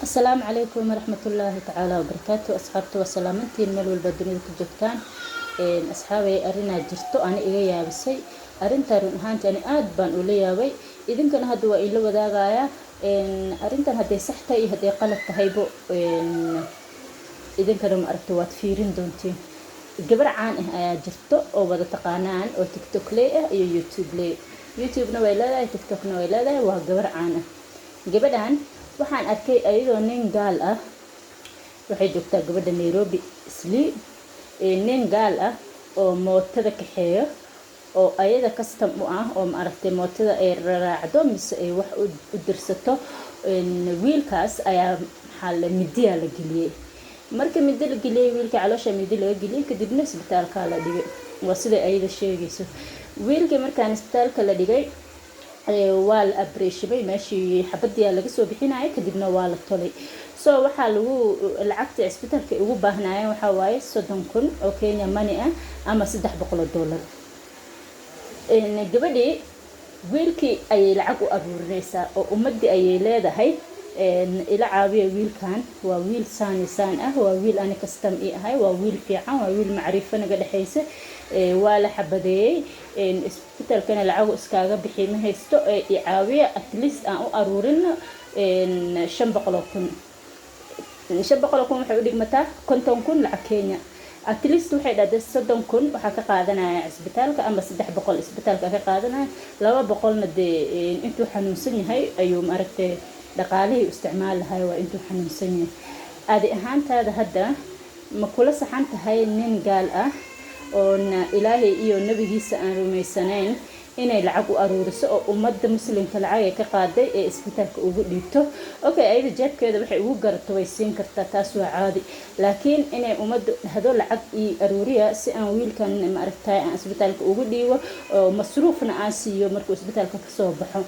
السلام عليكم ورحمة الله تعالى وبركاته. أصحابتي وسلامتين مال والبدنية كجبتان أصحابي أرنا جرتو أنا إيجا بسي أرنتارون هانت أنا أدبان وليا وي إذن كان هدوا إلا وداغايا أرنتان هدي صحتي هدي قلت هيبو إذن كانوا مأرتوات فيرين دونتي جبر عن جرتو أو بدأ تقانان أو تيك توك ليه أو يوتيوب ليه يوتيوب نويلا تيك توك نويلا وجبر عنه جبران waxaan arkay ayadoo nin gaal ah waxay joogtaa gabadha Nairobi isli nin gaal ah oo mootada kaxeeyo oo ayada custom u ah oo ma aragtay mootada ay raacdo mise ay wax u dirsato wiilkaas ayaa xal midiya la geliyay marka midiya la geliyay wiilka caloosha midiya la geliyay kadibna isbitaalka la dhigay waa sida ayada sheegayso wiilka markaan isbitaalka la dhigay wal abreshibay meeshii xabadiya laga soo bixinay kadibna waa la tolay soo waxa lagu lacagta isbitaalka ugu baahnayeen waxa waaye 30,000 oo Kenya money ah ama $300 gabadhii wiilkii ay lacag u abuurinaysaa oo ummadii ay leedahay ila caawiyo wiilkan waa wiil saan ah waa wiil aan custom ahay waa wiil fiican waa wiil macrifo naga dhaxaysa waa la xabadeeyay isbitaalkana lacag iskaaga bixi ma haysto ee caawiya at least aan u aruurin 500,000 waxay u dhigmataa 50,000 lacag Kenya at least waxay dhahday 30,000 waxa ka qaadanaya isbitaalka ama 300 isbitaalka ka qaadanaya 200na intuu xanuunsan yahay ayuu maaragtay dhaqaalihii isticmaal lahay waa intuu xanuunsan yahay aadi ahaantaada hadda ma kula saxan tahay nin gaal ah oo ilaahay iyo nabigiisa aan rumaysanayn inay lacag u aruuriso oo ummadda muslimka lacag ka qaaday ee isbitaalka ugu dhiibto okay ayda jeebkeeda waxay ugu garato way siin kartaa taas waa caadi laakiin inay ummadda hado lacag ii aruuriya si aan wiilkan ma aragtay aan isbitaalka ugu dhiibo oo masruufna aan siiyo markuu isbitaalka ka soo baxo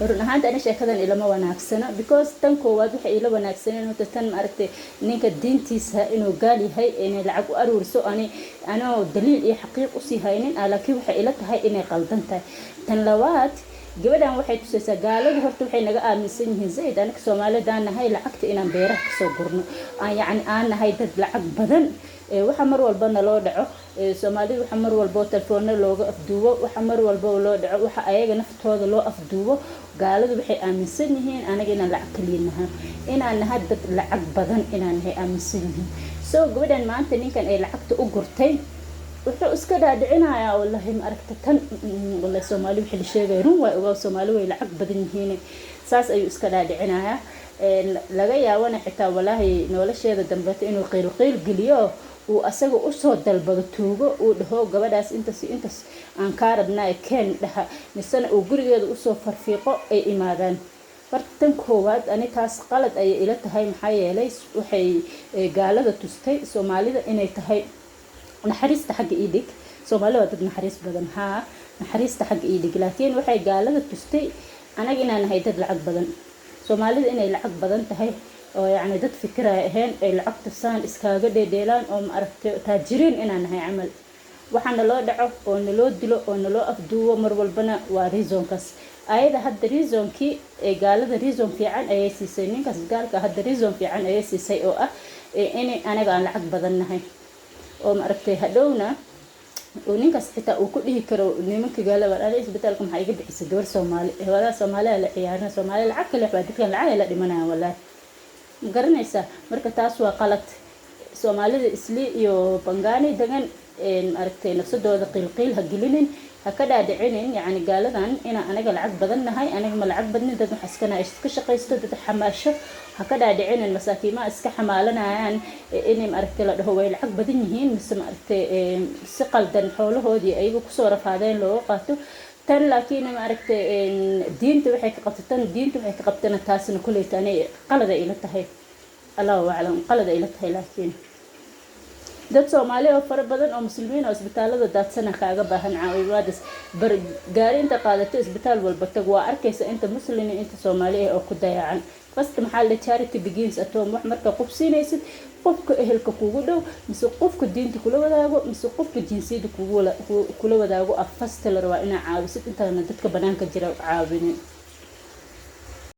run ahaan ana sheekadan ilama wanaagsana because tan koowaad waxay ila wanaagsaneen oo tan ma aragtay ninka diintiisa inuu gaal yahay inay lacag u aruuriso anoo daliil iyo xaqiiq u sii haynin laakiin waxay ila tahay inay qaldan tahay tan labaad gabadhan waxay tusaysaa gaaladu horta waxay naga aaminsan yihiin zayd anaga Soomaaliyeed nahay lacagta inaan beeraha ka soo gurno yani aan nahay dad lacag badan waxa mar walba naloo dhaco Soomaalidu waxa mar walba telefoon looga afduubo waxa mar walba loo dhaco waxa ayaga naftooda loo afduubo gaaladu waxay aaminsan yihiin anaga inaan lacag kaliinaha inaan nahay dad lacag badan inaan nahay aaminsan yihiin soo gabadhan maanta ninkan ay lacagta u gurtay wuxuu iska dhaadhicinayaa wallahi ma aragta tan wallahi Soomaali wixii la sheegay run way ogaa Soomaali way lacag badan yihiin saas ayuu iska dhaadhicinayaa laga yaabana xitaa wallahi nolosheeda dambe inuu qeyl geliyo uu asaga u soo dalbado tuugo uu dhaho gabadhaas intaas aan ka rabnaa keen dhaha misana uu gurigeeda u soo farfiiqo ay imaadaan fartan koowaad ani taas qalad ay ila tahay maxay yeelay waxay gaalada tustay Soomaalida inay tahay naxariista xagga idig Soomaalida dad naxariis badan naxariista xagga idig laakiin waxay gaalada tustay anaga inaan nahay dad lacag badan Soomaalida inay lacag badan tahay oo yani dad fikiraya ahayn ay lacagta saan iskaaga dheedeelaan oo ma aragtay taajiriin inaan nahay amal waxaana loo dhaco oo naloo dilo oo naloo afduubo mar walbana waa reasonkaas ayada hadda reasonkii ee gaalada reason fiican ayay siisay ninkaas gaalka hadda reason fiican ayay siisay oo ah in anaga aan lacag badan nahay oo ma aragtay hadhowna oo ninkaas xitaa uu ku dhihi karo nimanka gaalada aan isbitaalka maxay iga bixisay gabar Soomaali wada Soomaaliya la ciyaarna Soomaali lacag kale wax dadkan lacag la dhimanayaan wallahi garanaysa marka taas waa qalad Soomaalida isli iyo Bangani dagan aragtay nafsadooda qilqil ha gelinin ha ka dhaadhicinin yani gaaladan ina anaga lacag badan nahay anaga ma lacag badnin dad wax iska shaqaysto dad xamaasho ha ka dhaadhicinin masaakiima iska xamaalanayaan inay aragtay la dhaho way lacag badan yihiin mise aragtay si qaldan xoolahoodii ayagu ku soo rafaadeen loo qaato tan laakiin ma aragtay diinta waxay ka qabtaan taasina kulay taanay qalad ay ila tahay Allahu a'lam qalad ay ila tahay laakiin dad Soomaali oo fara badan oo muslimiin oo isbitaalada daadsana kaaga baahan caawimaad bar gaarinta qaadato isbitaal walba tag waa arkaysa inta muslimiin inta Soomaali oo ku dayacan first maxaa la charity begins at home wax marka qof siinaysid qofka ehelka kugu dhow mise qofka diinta kula wadaago mise qofka jinsiyada kula wadaago first la rabaa inaa caawisid inta dadka banaanka jira caawinin